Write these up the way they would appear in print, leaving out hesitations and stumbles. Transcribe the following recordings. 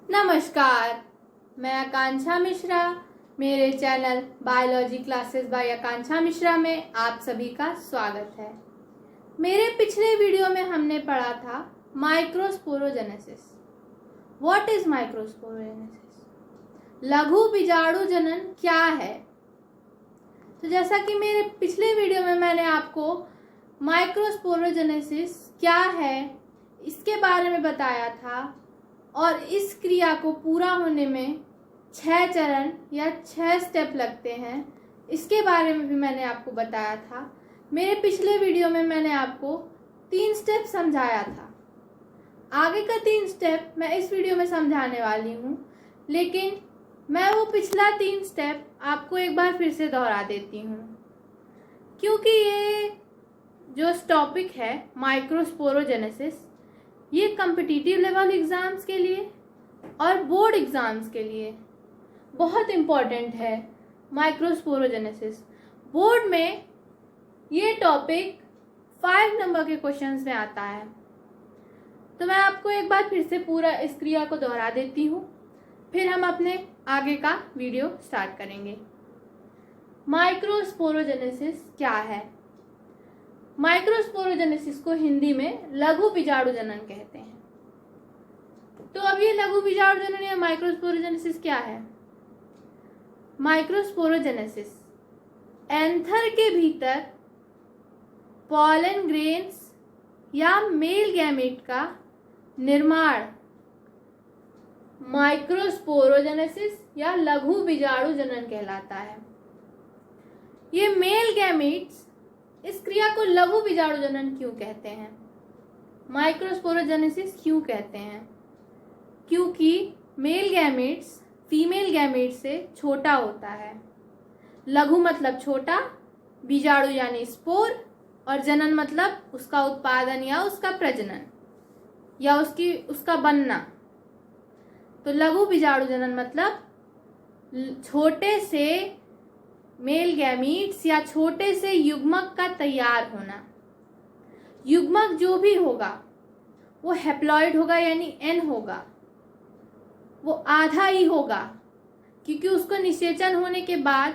नमस्कार, मैं आकांक्षा मिश्रा। मेरे चैनल बायोलॉजी क्लासेस बाय आकांक्षा मिश्रा में आप सभी का स्वागत है। मेरे पिछले वीडियो में हमने पढ़ा था माइक्रोस्पोरोजेनेसिस। What is microsporogenesis? लघु बीजाणु जनन क्या है? तो जैसा कि मेरे पिछले वीडियो में मैंने आपको माइक्रोस्पोरोजेनेसिस क्या है इसके बारे में बताया था, और इस क्रिया को पूरा होने में 6 चरण या 6 स्टेप लगते हैं, इसके बारे में भी मैंने आपको बताया था। मेरे पिछले वीडियो में मैंने आपको 3 स्टेप समझाया था। आगे का 3 स्टेप मैं इस वीडियो में समझाने वाली हूँ, लेकिन मैं वो पिछला 3 स्टेप आपको एक बार फिर से दोहरा देती हूँ, क्योंकि ये जो टॉपिक है माइक्रोस्पोरोजेनेसिस, ये कॉम्पिटिटिव लेवल एग्ज़ाम्स के लिए और बोर्ड एग्ज़ाम्स के लिए बहुत इम्पॉर्टेंट है। माइक्रोस्पोरोजेनेसिस बोर्ड में ये टॉपिक 5 नंबर के क्वेश्चंस में आता है। तो मैं आपको एक बार फिर से पूरा इस क्रिया को दोहरा देती हूँ, फिर हम अपने आगे का वीडियो स्टार्ट करेंगे। माइक्रोस्पोरोजेनेसिस क्या है? माइक्रोस्पोरोजेनेसिस को हिंदी में लघु बीजाणु जनन कहते हैं। तो अब ये लघु बीजाणु जनन या माइक्रोस्पोरोजेनेसिस क्या है? माइक्रोस्पोरोजेनेसिस एंथर के भीतर पॉलन ग्रेन्स या मेल गैमेट का निर्माण माइक्रोस्पोरोजेनेसिस या लघु बीजाणु जनन कहलाता है। ये मेल गैमेट्स इस क्रिया को लघु बीजाणु जनन क्यों कहते हैं? माइक्रोस्पोरोजेनेसिस क्यों कहते हैं? क्योंकि मेल गैमेट्स फीमेल गैमेट से छोटा होता है। लघु मतलब छोटा, बीजाणु यानी स्पोर, और जनन मतलब उसका उत्पादन या उसका प्रजनन या उसका बनना। तो लघु बीजाणु जनन मतलब छोटे से मेल गैमीट्स या छोटे से युग्मक का तैयार होना। युग्मक जो भी होगा वो हैप्लॉइड होगा यानी एन होगा, वो आधा ही होगा, क्योंकि उसको निषेचन होने के बाद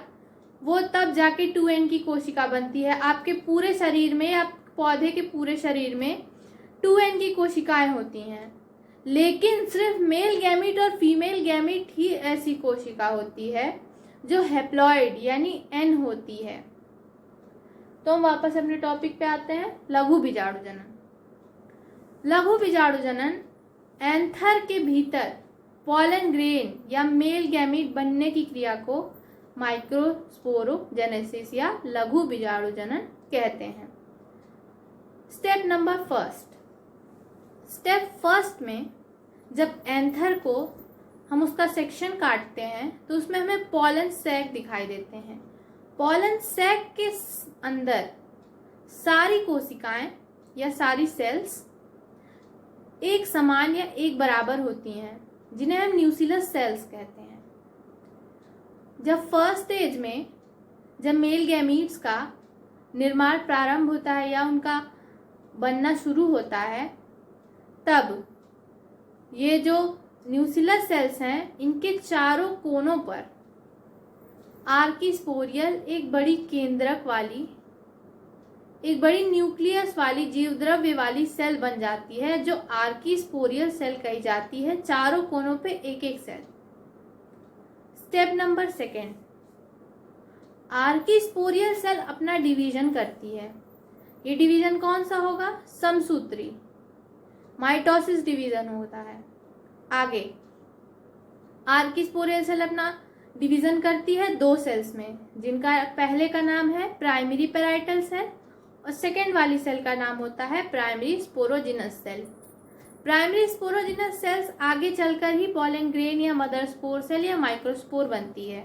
वो तब जाके 2n की कोशिका बनती है। आपके पूरे शरीर में या पौधे के पूरे शरीर में 2n की कोशिकाएं होती हैं, लेकिन सिर्फ मेल गैमीट और फीमेल गैमीट ही ऐसी कोशिका होती है जो हैप्लॉइड यानी एन होती है। तो हम वापस अपने टॉपिक पे आते हैं, लघु बीजाणु जनन। लघु बीजाणु जनन एंथर के भीतर पॉलन ग्रेन या मेल गैमीट बनने की क्रिया को माइक्रोस्पोरोजेनेसिस या लघु बीजाणु जनन कहते हैं। Step number first. Step first में जब एंथर को हम उसका सेक्शन काटते हैं तो उसमें हमें पॉलन सैक दिखाई देते हैं। पॉलन सैक के अंदर सारी कोशिकाएं या सारी सेल्स एक समान या एक बराबर होती हैं, जिन्हें हम न्यूक्लियस सेल्स कहते हैं। जब फर्स्ट स्टेज में जब मेल गैमीट्स का निर्माण प्रारंभ होता है या उनका बनना शुरू होता है, तब ये जो न्यूक्लियस सेल्स हैं, इनके चारों कोनों पर आर्किस्पोरियल एक बड़ी केंद्रक वाली, एक बड़ी न्यूक्लियस वाली जीवद्रव्य वाली सेल बन जाती है, जो आर्किस्पोरियल सेल कही जाती है। चारों कोनों पे एक एक cell. Step number second. Archesporial cell अपना डिवीजन करती है। ये डिवीजन कौन सा होगा? समसूत्री, माइटोसिस डिवीजन होता है। आगे आर्किस्पोरियल सेल अपना डिवीजन करती है 2 सेल्स में, जिनका पहले का नाम है प्राइमरी पैराइटल सेल और सेकेंड वाली सेल का नाम होता है primary sporogenous cell. Primary sporogenous cells आगे चलकर ही पॉलन ग्रेन या मदर स्पोर सेल या माइक्रोस्पोर बनती है।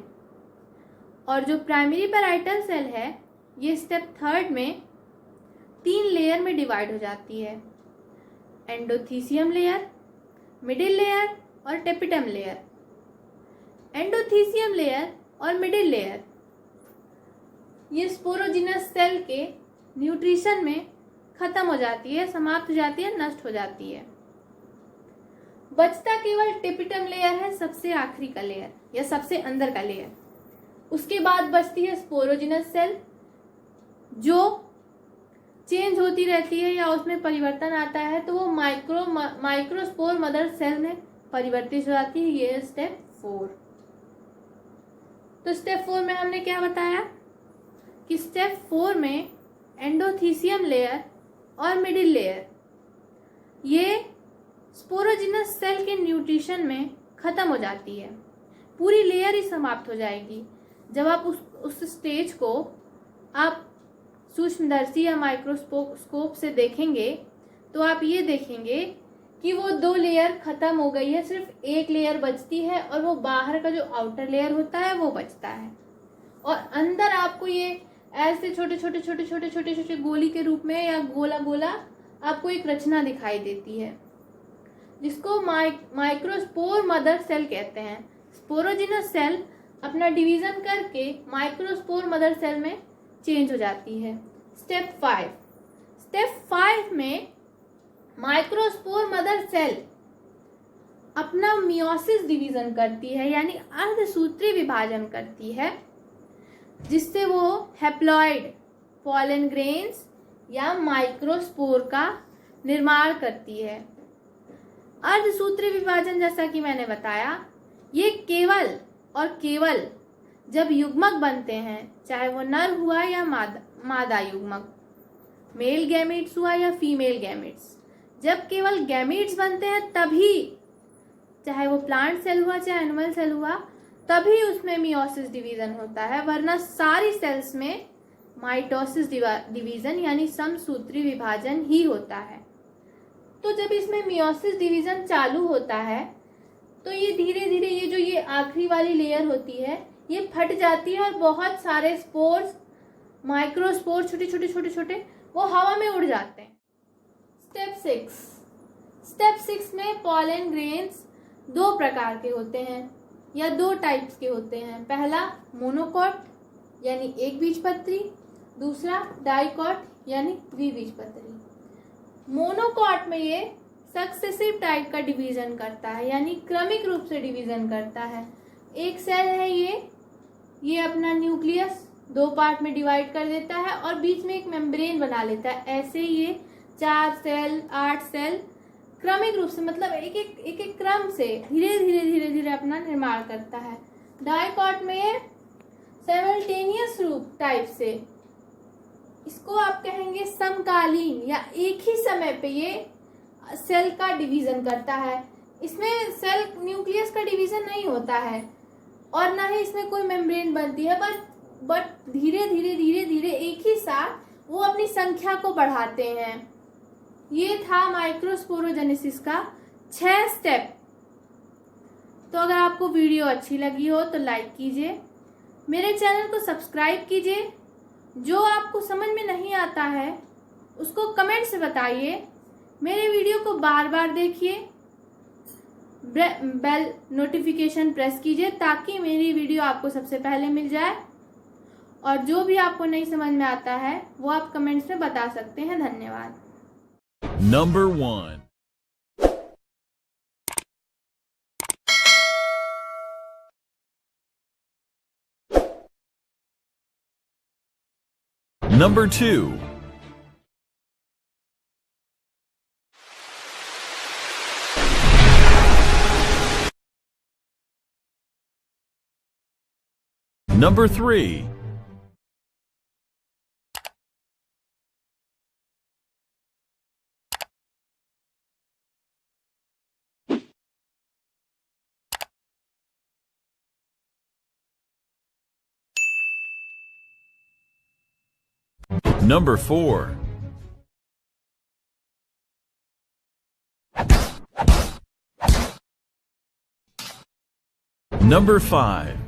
और जो प्राइमरी पैराइटल सेल है, ये स्टेप थर्ड में 3 लेयर में डिवाइड हो जाती है। एंडोथीसियम लेयर, मिडिल लेयर और टेपिटम लेयर। एंडोथीसियम लेयर और मिडिल लेयर ये स्पोरोजिनस सेल के न्यूट्रिशन में खत्म हो जाती है, समाप्त हो जाती है, नष्ट हो जाती है। बचता केवल टिपिटम लेयर है, सबसे आखिरी का लेयर या सबसे अंदर का लेयर। उसके बाद बचती है स्पोरोजिनस सेल, जो चेंज होती रहती है या उसमें परिवर्तन आता है तो वो माइक्रोस्पोर मदर सेल में परिवर्तित हो जाती है। ये स्टेप 4। तो स्टेप 4 में हमने क्या बताया कि स्टेप 4 में एंडोथीसियम लेयर और मिडिल लेयर ये स्पोरोजिनस सेल के न्यूट्रिशन में खत्म हो जाती है, पूरी लेयर ही समाप्त हो जाएगी। जब आप उस स्टेज को आप सूक्ष्मदर्शी या माइक्रोस्कोप से देखेंगे तो आप ये देखेंगे कि वो 2 लेयर खत्म हो गई है, सिर्फ एक लेयर बचती है और वो बाहर का जो आउटर लेयर होता है वो बचता है। और अंदर आपको ये ऐसे छोटे छोटे गोली के रूप में या गोला गोला आपको एक रचना दिखाई देती है, जिसको माइक्रोस्पोर मदर सेल कहते हैं। स्पोरोजिनस सेल अपना डिवीजन करके माइक्रोस्पोर मदर सेल में चेंज हो जाती है। स्टेप 5 में माइक्रोस्पोर मदर सेल अपना मियोसिस डिवीजन करती है, यानी अर्धसूत्री विभाजन करती है, जिससे वो हैप्लॉइड पॉलन ग्रेन्स या माइक्रोस्पोर का निर्माण करती है। अर्धसूत्री विभाजन, जैसा कि मैंने बताया, ये केवल और केवल जब युग्मक बनते हैं, चाहे वो नर हुआ या मादा युग्मक, मेल गैमेट्स हुआ या फीमेल गैमेट्स, जब केवल गैमेट्स बनते हैं तभी, चाहे वो प्लांट सेल हुआ चाहे एनिमल सेल हुआ, तभी उसमें मियोसिस डिवीजन होता है, वरना सारी सेल्स में माइटोसिस डिवीजन यानी समसूत्री विभाजन ही होता है। तो जब इसमें मियोसिस डिवीजन चालू होता है तो ये धीरे धीरे ये जो ये आखिरी वाली लेयर होती है ये फट जाती है और बहुत सारे स्पोर्स, माइक्रोस्पोर छोटे वो हवा में उड़ जाते हैं। स्टेप 6 में पॉलन ग्रेन्स 2 प्रकार के होते हैं या 2 टाइप्स के होते हैं। पहला मोनोकॉट यानी एक बीजपत्री, दूसरा डाइकॉट यानी द्विबीजपत्री। मोनोकॉट में ये सक्सेसिव टाइप का डिवीजन करता है, यानी क्रमिक रूप से डिवीजन करता है। एक सेल है ये अपना न्यूक्लियस 2 पार्ट में डिवाइड कर देता है और बीच में एक मेम्ब्रेन बना लेता है। ऐसे ये 4 सेल 8 सेल क्रमिक रूप से, मतलब एक क्रम से धीरे अपना निर्माण करता है। डाइकॉट में ये साइमल्टेनियस रूप टाइप से, इसको आप कहेंगे समकालीन या एक ही समय पे ये सेल का डिवीजन करता है। इसमें सेल न्यूक्लियस का डिवीजन नहीं होता है और ना ही इसमें कोई मेम्ब्रेन बनती है, बट धीरे एक ही साथ वो अपनी संख्या को बढ़ाते हैं। ये था माइक्रोस्पोरोजेनेसिस का 6 स्टेप। तो अगर आपको वीडियो अच्छी लगी हो तो लाइक कीजिए, मेरे चैनल को सब्सक्राइब कीजिए। जो आपको समझ में नहीं आता है उसको कमेंट से बताइए। मेरे वीडियो को बार देखिए, बेल नोटिफिकेशन प्रेस कीजिए ताकि मेरी वीडियो आपको सबसे पहले मिल जाए। और जो भी आपको नहीं समझ में आता है वो आप कमेंट्स में बता सकते हैं। धन्यवाद। Number 1. Number 2. Number 3. Number 4. Number 5.